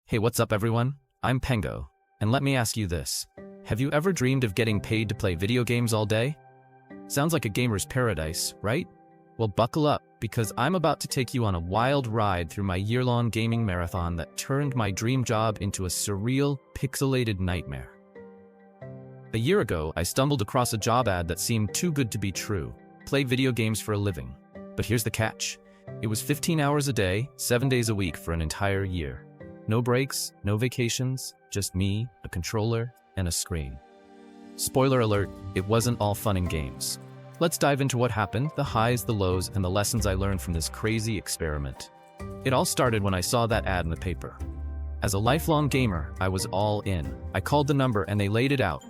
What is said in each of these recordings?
Hey, what's up everyone? I'm Pengo, and let me ask you this. Have you ever dreamed of getting paid to play video games all day? Sounds like a gamer's paradise, right? Well, buckle up, because I'm about to take you on a wild ride through my year-long gaming marathon that turned my dream job into a surreal, pixelated nightmare. A year ago, I stumbled across a job ad that seemed too good to be true. Play video games for a living. But here's the catch. It was 15 hours a day, 7 days a week for an entire year. No breaks, no vacations, just me, a controller, and a screen. Spoiler alert, it wasn't all fun and games. Let's dive into what happened, the highs, the lows, and the lessons I learned from this crazy experiment. It all started when I saw that ad in the paper. As a lifelong gamer, I was all in. I called the number and they laid it out.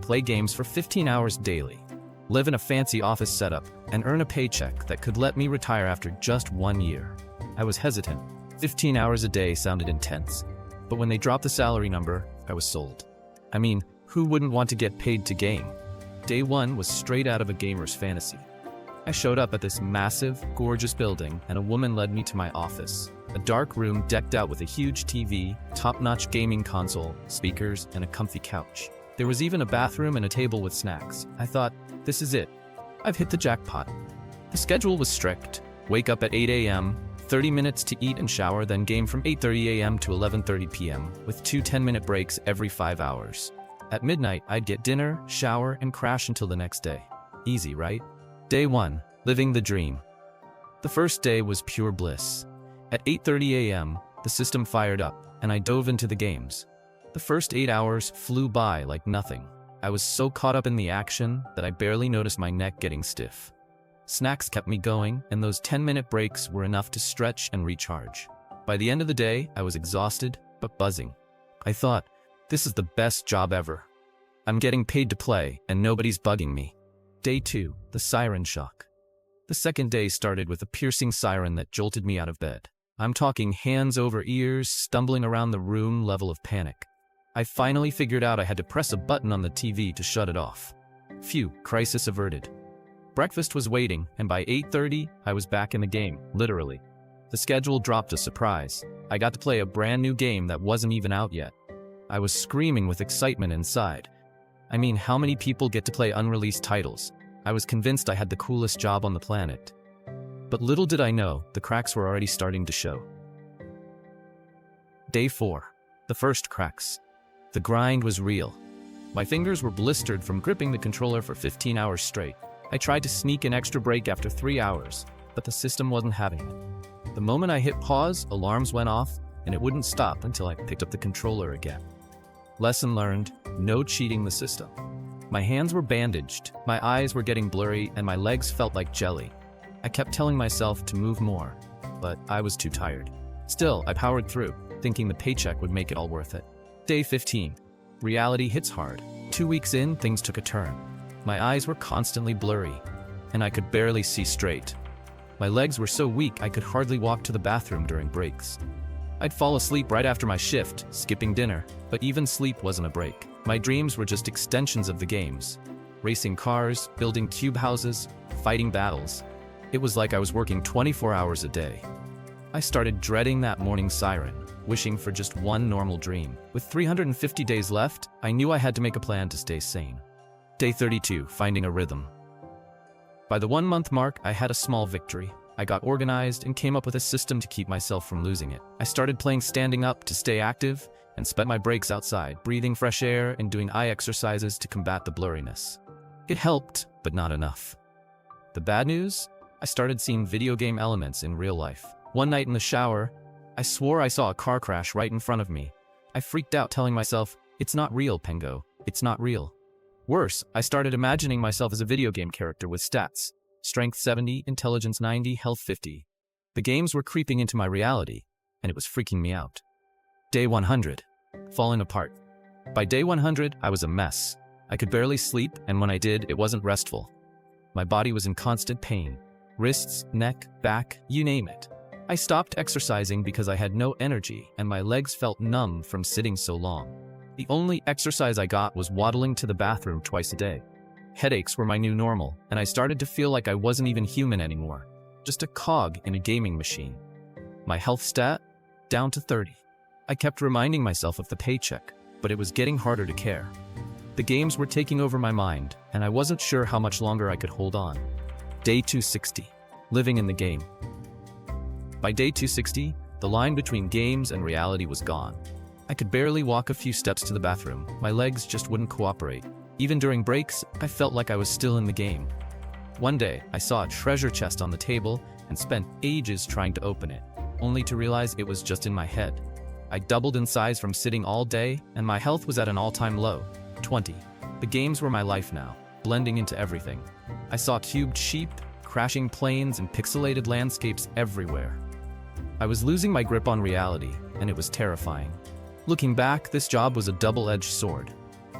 Play games for 15 hours daily, live in a fancy office setup, and earn a paycheck that could let me retire after just 1 year. I was hesitant. 15 hours a day sounded intense, but when they dropped the salary number, I was sold. I mean, who wouldn't want to get paid to game? Day one was straight out of a gamer's fantasy. I showed up at this massive, gorgeous building, and a woman led me to my office. A dark room decked out with a huge TV, top-notch gaming console, speakers, and a comfy couch. There was even a bathroom and a table with snacks. I thought, this is it. I've hit the jackpot. The schedule was strict. Wake up at 8 a.m., 30 minutes to eat and shower, then game from 8:30 a.m. to 11:30 p.m., with 2 10-minute breaks every 5 hours. At midnight, I'd get dinner, shower, and crash until the next day. Easy, right? Day one, living the dream. The first day was pure bliss. At 8:30 a.m., the system fired up, and I dove into the games. The first 8 hours flew by like nothing. I was so caught up in the action that I barely noticed my neck getting stiff. Snacks kept me going, and those 10-minute breaks were enough to stretch and recharge. By the end of the day, I was exhausted, but buzzing. I thought, this is the best job ever. I'm getting paid to play, and nobody's bugging me. Day two, the siren shock. The second day started with a piercing siren that jolted me out of bed. I'm talking hands over ears, stumbling around the room level of panic. I finally figured out I had to press a button on the TV to shut it off. Phew, crisis averted. Breakfast was waiting, and by 8:30, I was back in the game, literally. The schedule dropped a surprise. I got to play a brand new game that wasn't even out yet. I was screaming with excitement inside. I mean, how many people get to play unreleased titles? I was convinced I had the coolest job on the planet. But little did I know, the cracks were already starting to show. Day 4. The first cracks. The grind was real. My fingers were blistered from gripping the controller for 15 hours straight. I tried to sneak an extra break after 3 hours, but the system wasn't having it. The moment I hit pause, alarms went off, and it wouldn't stop until I picked up the controller again. Lesson learned, no cheating the system. My hands were bandaged, my eyes were getting blurry, and my legs felt like jelly. I kept telling myself to move more, but I was too tired. Still, I powered through, thinking the paycheck would make it all worth it. Day 15. Reality hits hard. 2 weeks in, things took a turn. My eyes were constantly blurry, and I could barely see straight. My legs were so weak I could hardly walk to the bathroom during breaks. I'd fall asleep right after my shift, skipping dinner, but even sleep wasn't a break. My dreams were just extensions of the games. Racing cars, building cube houses, fighting battles. It was like I was working 24 hours a day. I started dreading that morning siren, wishing for just one normal dream. With 350 days left, I knew I had to make a plan to stay sane. Day 32, finding a rhythm. By the 1-month mark, I had a small victory. I got organized and came up with a system to keep myself from losing it. I started playing standing up to stay active and spent my breaks outside, breathing fresh air and doing eye exercises to combat the blurriness. It helped, but not enough. The bad news? I started seeing video game elements in real life. One night in the shower, I swore I saw a car crash right in front of me. I freaked out, telling myself, it's not real, Pengo. It's not real. Worse, I started imagining myself as a video game character with stats. Strength 70, intelligence 90, health 50. The games were creeping into my reality, and it was freaking me out. Day 100. Falling apart. By day 100, I was a mess. I could barely sleep, and when I did, it wasn't restful. My body was in constant pain. Wrists, neck, back, you name it. I stopped exercising because I had no energy, and my legs felt numb from sitting so long. The only exercise I got was waddling to the bathroom twice a day. Headaches were my new normal, and I started to feel like I wasn't even human anymore, just a cog in a gaming machine. My health stat? Down to 30. I kept reminding myself of the paycheck, but it was getting harder to care. The games were taking over my mind, and I wasn't sure how much longer I could hold on. Day 260. Living in the game. By day 260, the line between games and reality was gone. I could barely walk a few steps to the bathroom. My legs just wouldn't cooperate. Even during breaks, I felt like I was still in the game. One day, I saw a treasure chest on the table and spent ages trying to open it, only to realize it was just in my head. I doubled in size from sitting all day, and my health was at an all-time low, 20. The games were my life now, blending into everything. I saw cubed sheep, crashing planes, and pixelated landscapes everywhere. I was losing my grip on reality, and it was terrifying. Looking back, this job was a double-edged sword.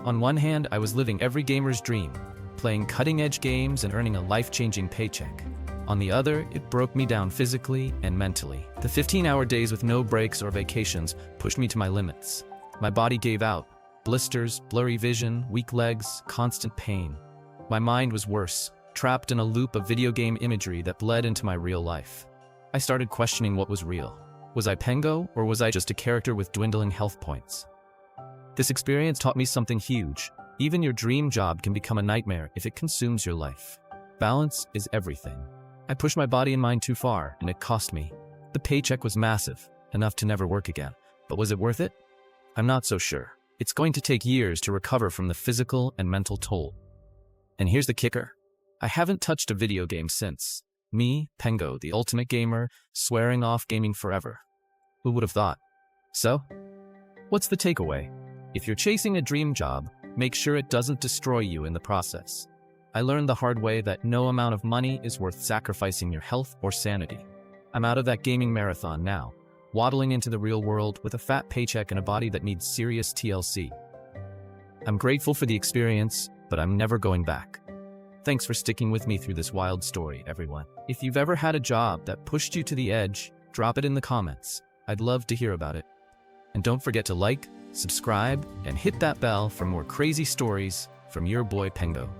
On one hand, I was living every gamer's dream, playing cutting-edge games and earning a life-changing paycheck. On the other, it broke me down physically and mentally. The 15-hour days with no breaks or vacations pushed me to my limits. My body gave out. Blisters, blurry vision, weak legs, constant pain. My mind was worse, trapped in a loop of video game imagery that bled into my real life. I started questioning what was real. Was I Pengo, or was I just a character with dwindling health points? This experience taught me something huge. Even your dream job can become a nightmare if it consumes your life. Balance is everything. I pushed my body and mind too far, and it cost me. The paycheck was massive, enough to never work again. But was it worth it? I'm not so sure. It's going to take years to recover from the physical and mental toll. And here's the kicker. I haven't touched a video game since. Me, Pengo, the ultimate gamer, swearing off gaming forever. Who would have thought? So, what's the takeaway? If you're chasing a dream job, make sure it doesn't destroy you in the process. I learned the hard way that no amount of money is worth sacrificing your health or sanity. I'm out of that gaming marathon now, waddling into the real world with a fat paycheck and a body that needs serious TLC. I'm grateful for the experience, but I'm never going back. Thanks for sticking with me through this wild story, everyone. If you've ever had a job that pushed you to the edge, drop it in the comments. I'd love to hear about it. And don't forget to like, subscribe, and hit that bell for more crazy stories from your boy Pengo.